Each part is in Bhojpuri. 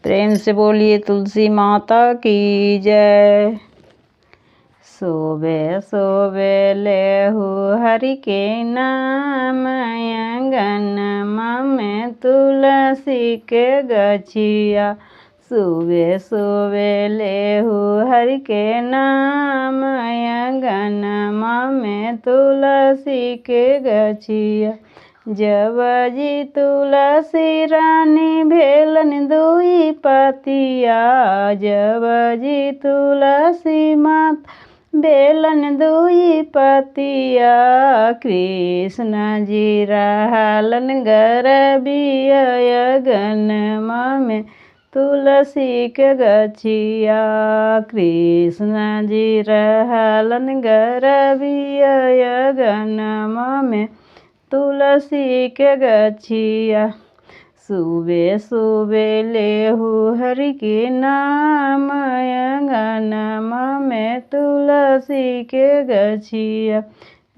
प्रेम से बोलिए तुलसी माता की जय। सोबे सोबे लेहु हरि के नाम, अंगनमा में तुलसी के गछिया। सुबे सुबे लेहु हरि के नाम, अंगनमा में तुलसी के गछिया। जब जी तुलसी रानी भेलन दुई पतिया, जब जी तुलसी माता बेलन दुई पतिया। कृष्ण जी रहलन गरबिया, गनमा में तुलसी के गछिया। कृष्ण जी रहलन गरबिया, गनमा में तुलसी के गछिया। सुबे सुबे लेहु हरि के नाम, अंगनमा में तुलसी के गछिया।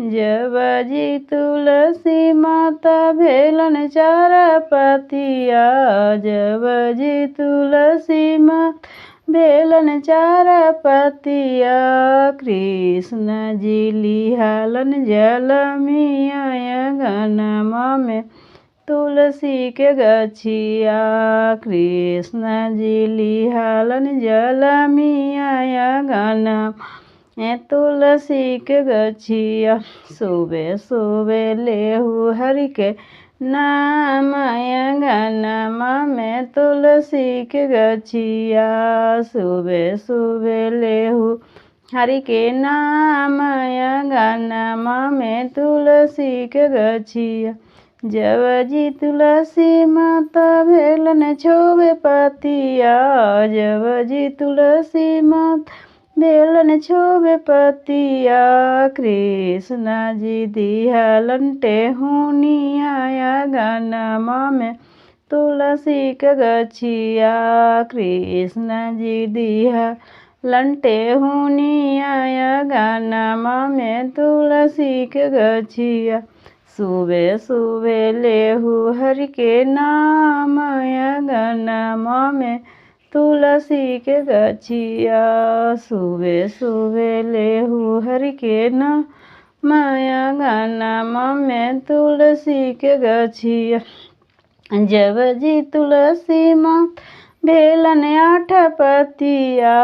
जब जी तुलसी माता भेलन चार पतिया, जब जी तुलसी माता भेलन चार पतिया। कृष्ण जी लिहलन जलमिया, अंगनमा में तुलसी के गछिया। कृष्ण जी लिहलन जलमिया, अंगनमा में तुलसी के गछिया। सुबे सुबे लेहु हरि के नाम, अंगनमा में तुलसी के गछिया। सुबे सुबे लेहु हरि के नाम, अंगनमा में तुलसी के गछिया। जब जी तुलसी माता भेलन छोबे पतिया, जब जी तुलसी माता भेलन छोबे पतिया। कृष्ण जी दिहलन टेहुनिया, अंगनमा में तुलसी के गछिया। कृष्ण जी दिहलन टेहुनिया, अंगनमा में तुलसी के गछिया। सुबे सुबे लेहु हरि के नाम, अंगनमा में तुलसी के गछिया। सुबे सुबे लेहु हरि के नाम, अंगनमा में तुलसी के गछिया। जब जी तुलसी माता भेलन आठ पतिया,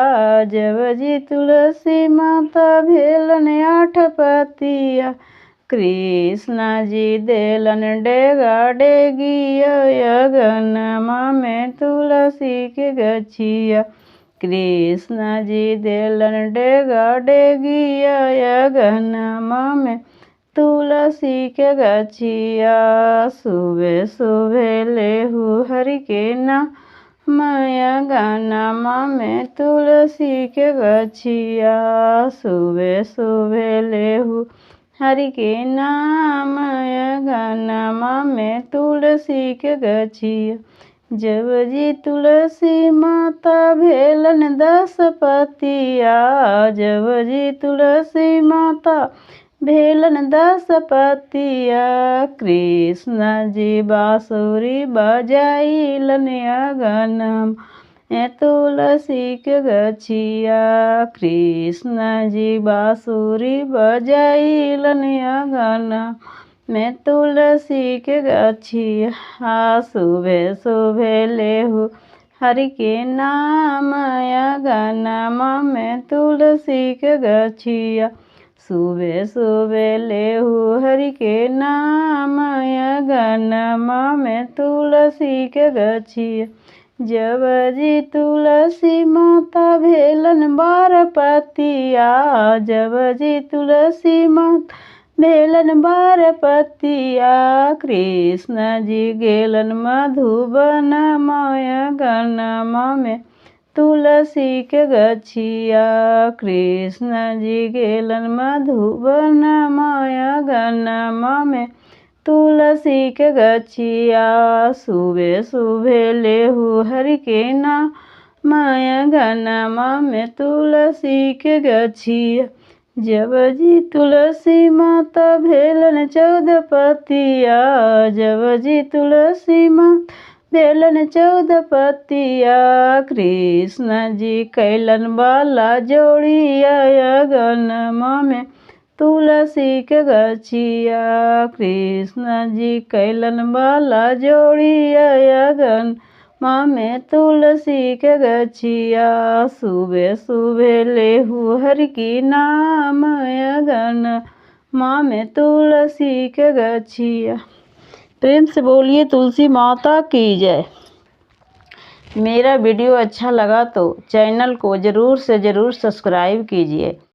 जब जी तुलसी माता भेलन आठ पतिया। कृष्ण जी देलन डेगा डेगिया, अंगनमा में तुलसी के गछिया। कृष्ण जी देलन डेगा डेगिया, अंगनमा में तुलसी के गछिया। सुबे सुबे लेहु हरि के नाम, अंगनमा में तुलसी के गछिया। सुबे सुबे लेहु हरि के नाम, अंगनमा में तुलसी के गछिया। जब जी तुलसी माता भेलन 10 पतिया, जब जी तुलसी माता भेलन 10 पतिया। कृष्ण जी बांसुरी बजाइलन, अंगनमा में तुलसी के गछिया। कृष्ण जी बांसुरी बजाइलन, अंगनमा में तुलसी के गछिया। सुबे सुबे लेहु हरि के नाम, अंगनमा में तुलसी के गछिया। सुबे सुबे लेहु हरि के नाम, अंगनमा में तुलसी के गछिया। जब जी तुलसी माता भेलन 12 पतिया, जब जी तुलसी माता भेलन 12 पतिया। कृष्ण जी गेलन मधुबनमा, अंगनमा में तुलसी के गछिया। कृष्ण जी गेलन मधुबनमा, अंगनमा में तुलसी के गछिया। सुबे सुबे लेहु हरि के नाम, अंगनमा में तुलसी के गछिया। जब जी तुलसी माता भेलन 14 पतिया, जब जी तुलसी माता बेलन 14 पतिया कृष्ण जी कैलन वाला जोड़िया अगनमा में तुलसी के गछिया कृष्ण जी कैलन वाला जोड़िया अगनमा में तुलसी के गछिया सुबह सुबह लेहु हरि की नाम अगनमा में तुलसी के गछिया। प्रेम से बोलिए तुलसी माता की जय। मेरा वीडियो अच्छा लगा तो चैनल को ज़रूर से ज़रूर सब्सक्राइब कीजिए।